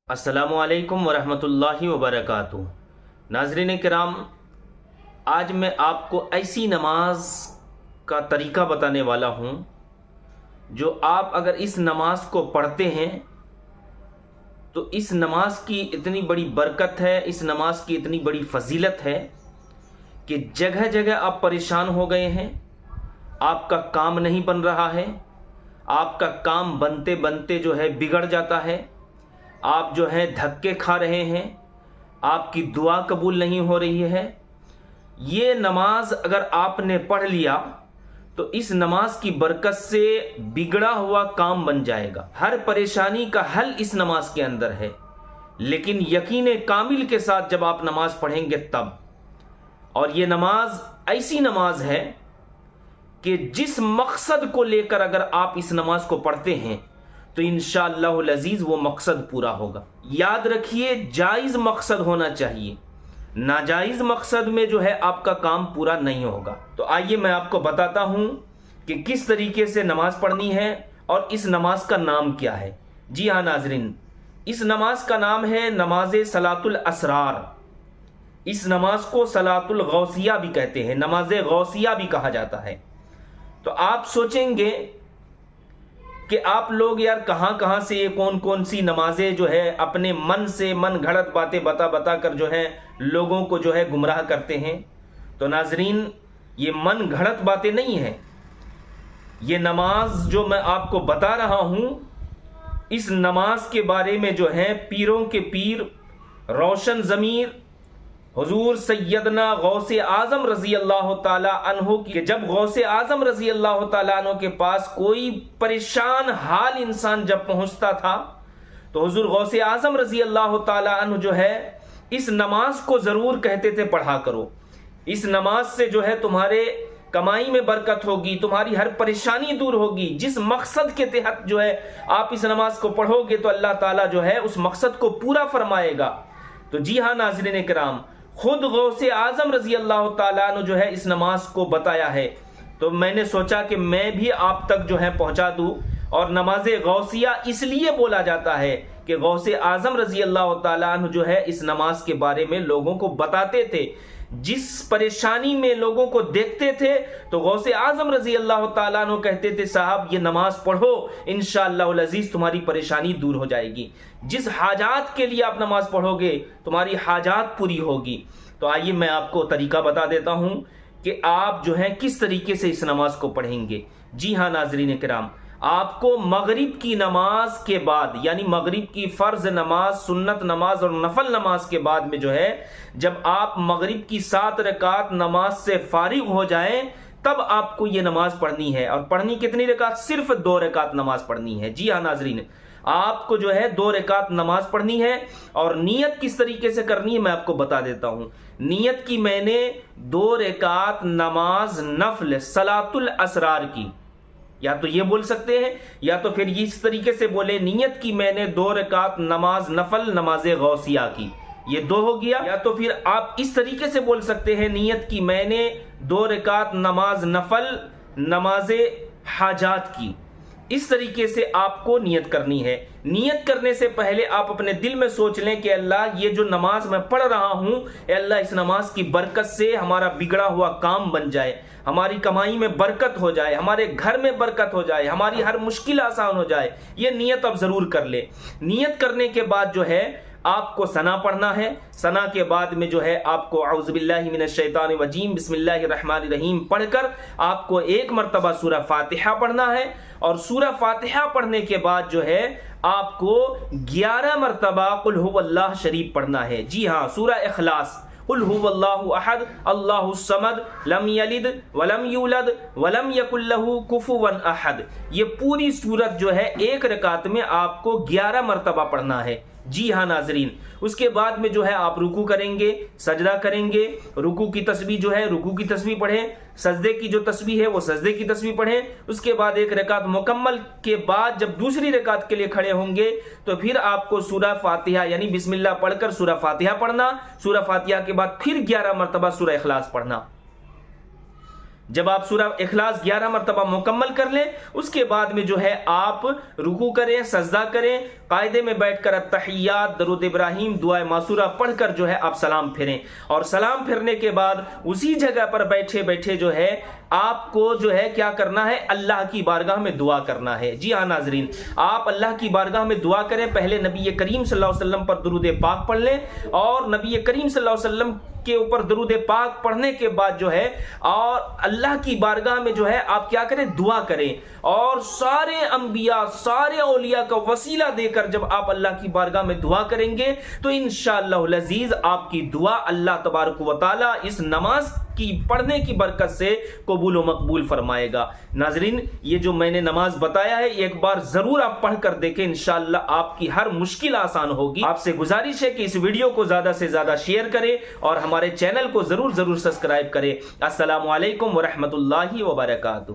السلام علیکم ورحمۃ اللہ وبرکاتہ۔ ناظرین کرام، آج میں آپ کو ایسی نماز کا طریقہ بتانے والا ہوں جو آپ اگر اس نماز کو پڑھتے ہیں تو اس نماز کی اتنی بڑی برکت ہے، اس نماز کی اتنی بڑی فضیلت ہے کہ جگہ جگہ آپ پریشان ہو گئے ہیں، آپ کا کام نہیں بن رہا ہے، آپ کا کام بنتے بنتے جو ہے بگڑ جاتا ہے، آپ جو ہے دھکے کھا رہے ہیں، آپ کی دعا قبول نہیں ہو رہی ہے۔ یہ نماز اگر آپ نے پڑھ لیا تو اس نماز کی برکت سے بگڑا ہوا کام بن جائے گا۔ ہر پریشانی کا حل اس نماز کے اندر ہے، لیکن یقین کامل کے ساتھ جب آپ نماز پڑھیں گے تب۔ اور یہ نماز ایسی نماز ہے کہ جس مقصد کو لے کر اگر آپ اس نماز کو پڑھتے ہیں تو انشاءاللہ العزیز وہ مقصد پورا ہوگا۔ یاد رکھیے، جائز مقصد ہونا چاہیے، ناجائز مقصد میں جو ہے آپ کا کام پورا نہیں ہوگا۔ تو آئیے میں آپ کو بتاتا ہوں کہ کس طریقے سے نماز پڑھنی ہے اور اس نماز کا نام کیا ہے۔ جی ہاں ناظرین، اس نماز کا نام ہے نماز صلاۃ الاسرار۔ اس نماز کو صلاۃ الغوثیہ بھی کہتے ہیں، نماز غوثیہ بھی کہا جاتا ہے۔ تو آپ سوچیں گے کہ آپ لوگ یار کہاں سے یہ کون سی نمازیں جو ہے اپنے من سے من گھڑت باتیں بتا کر جو ہے لوگوں کو جو ہے گمراہ کرتے ہیں۔ تو ناظرین، یہ من گھڑت باتیں نہیں ہیں، یہ نماز جو میں آپ کو بتا رہا ہوں، اس نماز کے بارے میں جو ہے پیروں کے پیر روشن ضمیر حضور سیدنا غوث اعظم رضی اللہ تعالی عنہ کی، جب غوث اعظم رضی اللہ تعالی عنہ کے پاس کوئی پریشان حال انسان جب پہنچتا تھا تو حضور غوث اعظم رضی اللہ تعالی عنہ جو ہے اس نماز کو ضرور کہتے تھے پڑھا کرو۔ اس نماز سے جو ہے تمہارے کمائی میں برکت ہوگی، تمہاری ہر پریشانی دور ہوگی۔ جس مقصد کے تحت جو ہے آپ اس نماز کو پڑھو گے تو اللہ تعالیٰ جو ہے اس مقصد کو پورا فرمائے گا۔ تو جی ہاں ناظرین کرام، خود غوث اعظم رضی اللہ تعالیٰ عنہ جو ہے اس نماز کو بتایا ہے، تو میں نے سوچا کہ میں بھی آپ تک جو ہے پہنچا دوں۔ اور نماز غوثیہ اس لیے بولا جاتا ہے کہ غوث اعظم رضی اللہ تعالیٰ عنہ جو ہے اس نماز کے بارے میں لوگوں کو بتاتے تھے۔ جس پریشانی میں لوگوں کو دیکھتے تھے تو غوث اعظم رضی اللہ تعالیٰ عنہ کہتے تھے صاحب یہ نماز پڑھو، انشاءاللہ العزیز تمہاری پریشانی دور ہو جائے گی۔ جس حاجات کے لیے آپ نماز پڑھو گے تمہاری حاجات پوری ہوگی۔ تو آئیے میں آپ کو طریقہ بتا دیتا ہوں کہ آپ جو ہیں کس طریقے سے اس نماز کو پڑھیں گے۔ جی ہاں ناظرین کرام، آپ کو مغرب کی نماز کے بعد، یعنی مغرب کی فرض نماز، سنت نماز اور نفل نماز کے بعد میں جو ہے جب آپ مغرب کی 7 رکعت نماز سے فارغ ہو جائیں تب آپ کو یہ نماز پڑھنی ہے۔ اور پڑھنی کتنی رکعت؟ صرف 2 رکعت نماز پڑھنی ہے۔ جی ہاں ناظرین، آپ کو جو ہے 2 رکعت نماز پڑھنی ہے۔ اور نیت کس طریقے سے کرنی ہے میں آپ کو بتا دیتا ہوں۔ نیت کی میں نے 2 رکعت نماز نفل صلاۃ الاسرار کی، یا تو یہ بول سکتے ہیں یا تو پھر اس طریقے سے بولے نیت کی میں نے 2 رکعت نماز نفل نماز غوثیہ کی، یہ 2 ہو گیا۔ یا تو پھر آپ اس طریقے سے بول سکتے ہیں نیت کی میں نے 2 رکعت نماز نفل نماز حاجات کی۔ اس طریقے سے آپ کو نیت کرنی ہے۔ نیت کرنے سے پہلے آپ اپنے دل میں سوچ لیں کہ اللہ یہ جو نماز میں پڑھ رہا ہوں، اے اللہ اس نماز کی برکت سے ہمارا بگڑا ہوا کام بن جائے، ہماری کمائی میں برکت ہو جائے، ہمارے گھر میں برکت ہو جائے، ہماری ہر مشکل آسان ہو جائے۔ یہ نیت آپ ضرور کر لیں۔ نیت کرنے کے بعد جو ہے آپ کو ثنا پڑھنا ہے۔ ثنا کے بعد میں جو ہے آپ کو اعوذ باللہ من الشیطان الرجیم بسم اللہ الرحمن الرحیم پڑھ کر آپ کو 1 مرتبہ سورہ فاتحہ پڑھنا ہے۔ اور سورہ فاتحہ پڑھنے کے بعد جو ہے آپ کو 11 مرتبہ قل هو اللہ شریف پڑھنا ہے۔ جی ہاں، سورہ اخلاص، قل هو اللہ احد اللہ الصمد لم یلد ولم یولد ولم یکن له کفوا احد، یہ پوری سورت جو ہے 1 رکعت میں آپ کو 11 مرتبہ پڑھنا ہے۔ جی ہاں ناظرین، اس کے بعد میں جو ہے آپ رکوع کریں گے، سجدہ کریں گے۔ رکوع کی تسبیح جو ہے رکوع کی تسبیح پڑھیں، سجدے کی جو تسبیح ہے وہ سجدے کی تسبیح پڑھیں۔ اس کے بعد 1 رکعت مکمل کے بعد جب دوسری رکعت کے لیے کھڑے ہوں گے تو پھر آپ کو سورہ فاتحہ یعنی بسم اللہ پڑھ کر سورہ فاتحہ پڑھنا۔ سورہ فاتحہ کے بعد پھر 11 مرتبہ سورہ اخلاص پڑھنا۔ جب آپ سورہ اخلاص 11 مرتبہ مکمل کر لیں اس کے بعد میں جو ہے آپ رکوع کریں، سجدہ کریں، قاعدے میں بیٹھ کر التحیات، درود ابراہیم، دعائے معصورہ پڑھ کر جو ہے آپ سلام پھیریں، اور سلام پھیرنے کے بعد اسی جگہ پر بیٹھے بیٹھے جو ہے آپ کو جو ہے کیا کرنا ہے، اللہ کی بارگاہ میں دعا کرنا ہے۔ جی ہاں ناظرین، آپ اللہ کی بارگاہ میں دعا کریں، پہلے نبی کریم صلی اللہ علیہ وسلم پر درود پاک پڑھ لیں، اور نبی کریم صلی اللہ علیہ وسلم کے اوپر درود پاک پڑھنے کے بعد جو ہے اور اللہ کی بارگاہ میں جو ہے آپ کیا کریں، دعا کریں، اور سارے انبیاء، سارے اولیاء کا وسیلہ دے کر جب آپ اللہ کی بارگاہ میں دعا کریں گے تو انشاءاللہ العزیز آپ کی دعا اللہ تبارک و تعالی اس نماز کی پڑھنے کی برکت سے قبول و مقبول فرمائے گا۔ ناظرین، یہ جو میں نے نماز بتایا ہے ایک بار ضرور آپ پڑھ کر دیکھیں، انشاءاللہ آپ کی ہر مشکل آسان ہوگی۔ آپ سے گزارش ہے کہ اس ویڈیو کو زیادہ سے زیادہ شیئر کریں اور ہمارے چینل کو ضرور سبسکرائب کریں۔ السلام علیکم ورحمۃ اللہ وبرکاتہ۔